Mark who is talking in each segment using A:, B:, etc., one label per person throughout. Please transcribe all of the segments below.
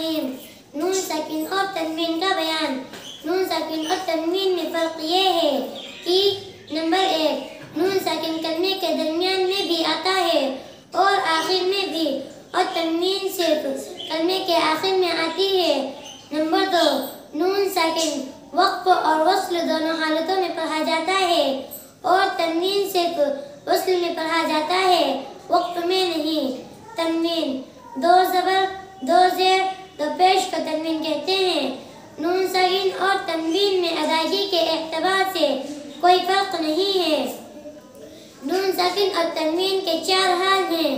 A: الرحیم۔ نون ساکن اور تنوین کا بیان۔ نون ساکن اور تنوین میں فرق یہ ہے کہ نمبر 1، نون ساکن کلمے کے درمیان میں بھی آتا ہے اور آخر میں بھی، اور تنوین صرف کلمے کے آخر میں آتی ہے۔ نمبر 2، نون ساکن وقف اور وصل دونوں حالتوں میں پڑھا جاتا ہے اور تنوین صرف وصل میں پڑھا جاتا ہے، وقف میں نہیں۔ تنوین 2 زبر 2 زیر 2 پیش کو تنوین کہتے ہیں۔ نون ساکن اور تنوین میں ادائیگی کے اعتبار سے کوئی فرق نہیں ہے۔ نون ساکن اور تنوین کے 4 حال ہیں: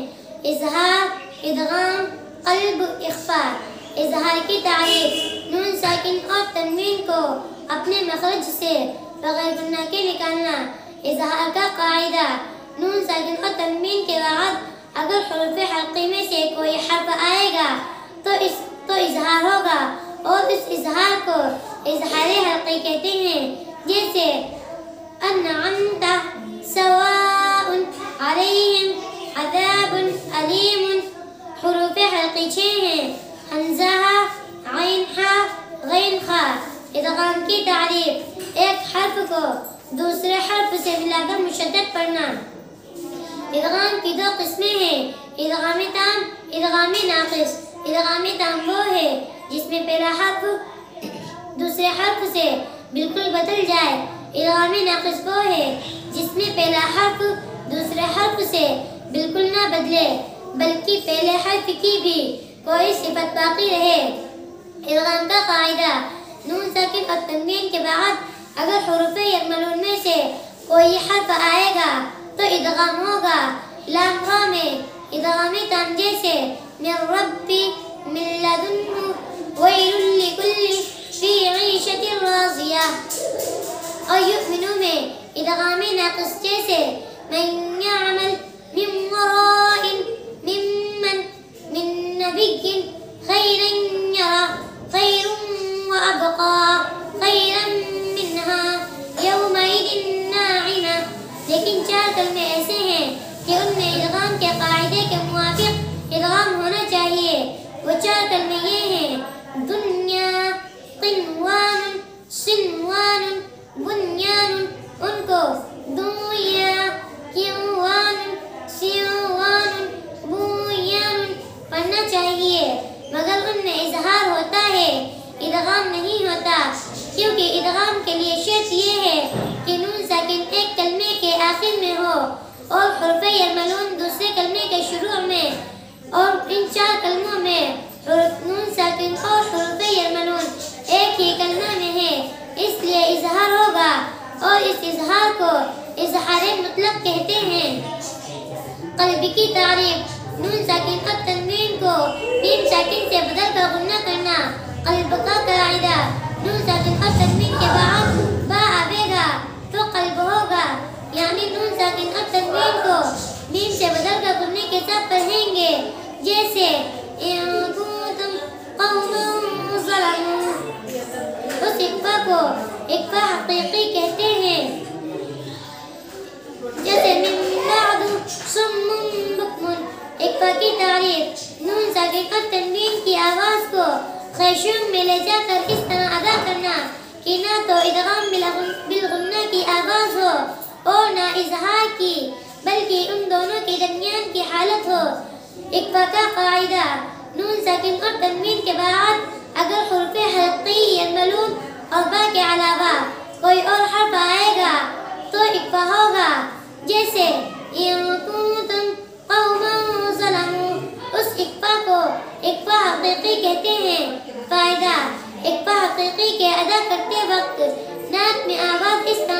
A: اظہار، ادغام، قلب، اخفاء۔ اظہار کی تعریف: نون ساکن اور تنوین کو اپنے مخرج سے بغیر گنہ کے نکالنا۔ اظہار کا قاعدہ: نون ساکن اور تنوین کے بعد اگر حروف حلقی میں سے کوئی حرف آئے گا تو اظہار ہوگا اور اس اظہار کو اظہار حلقی کہتے ہیں، جیسے انعمت، سواء علیہم، عذاب علیم۔ حروف حلقی 6 ہیں: حمزہ، عین ہا، غین خا۔ ادغام کی تعریف: ایک حرف کو دوسرے حرف سے ملا کر مشدد پڑھنا۔ ادغام کی 2 قسمیں ہیں: ادغام تام، ادغام ناقص۔ ادغام تام وہ ہے جس میں پہلا حرف دوسرے حرف سے بالکل بدل جائے۔ ادغام ناقص وہ ہے جس میں پہلا حرف دوسرے حرف سے بالکل نہ بدلے بلکہ پہلے حرف کی بھی کوئی صفت باقی رہے۔ ادغام کا قاعدہ: نون ساکن اور تنوین کے بعد اگر حروف یرملون میں سے کوئی حرف آئے گا تو ادغام ہوگا۔ لام را میں ادغام تام جیسے من ربی، من لدنہ، ویل لکل فی عیشۃ راضیہ۔ اور یؤمنو میں ادغام ناقص جیسے من یعمل من وراء ممن من نبی خیرا یرہ، خیر وابقا، خیرا منہا یومئذ ناعمہ۔ لیکن 4 کلمے ایسے ہیں کہ ان میں ادغام کے قاعدے کے موافق ادغام ہونا چاہیے۔ وہ 4 کلمے یہ ہیں: دنیا، قنوان، سنوان، بنیان۔ ان کو دنیا، قنوان، سنوان، بنیان پڑھنا چاہیے، مگر ان میں اظہار ہوتا ہے، ادغام نہیں ہوتا، کیونکہ ادغام کے لیے شرط یہ ہے کہ نون ساکن ایک کلمے کے آخر میں ہو اور حرف یرملون دوسرے کلمے کے شروع میں، اور ان 4 کلموں میں نون ساکن اور حرف یرملون ایک ہی کلمہ میں ہے، اس لیے اظہار ہوگا اور اس اظہار کو اظہار مطلق کہتے ہیں۔ قلب کی تعریف: نون ساکن اور تنوین کو میم ساکن سے بدل کر غنہ کرنا۔ قلب کا قاعدہ: نون ساکن اور تنوین کے بعد با آئے گا تو قلب ہوگا، یعنی نون ساکن اور تنوین کو میم سے بدل کر غنہ کے ساتھ پڑھیں گے، جیسے ان کنتم قوما ظلموا۔ اس اقفا کو اقفا حقیقی کہتے ہیں، جیسے من بعد صم بکم۔ اقفا کی تعریف: نون ساکن اور تنوین کی آواز کو خیشوم میں لے جا کر اس طرح ادا کرنا کہ نہ تو ادغام بالغنہ کی آواز ہو اور نہ اظہار کی، بلکہ ان دونوں کے درمیان کی حالت ہو۔ اقفا کا قاعدہ: نون ساکن اور تنوین کے بعد اگر حروف حلقی یرملون اور با کے علاوہ کوئی اور حرف آئے گا تو اقفا ہوگا، جیسے ان کنتم قوما ظلموا۔ اس اقفا کو اقفا حقیقی کہتے ہیں۔ فائدہ: اقفا حقیقی کے ادا کرتے وقت نعت میں آواز اس طرح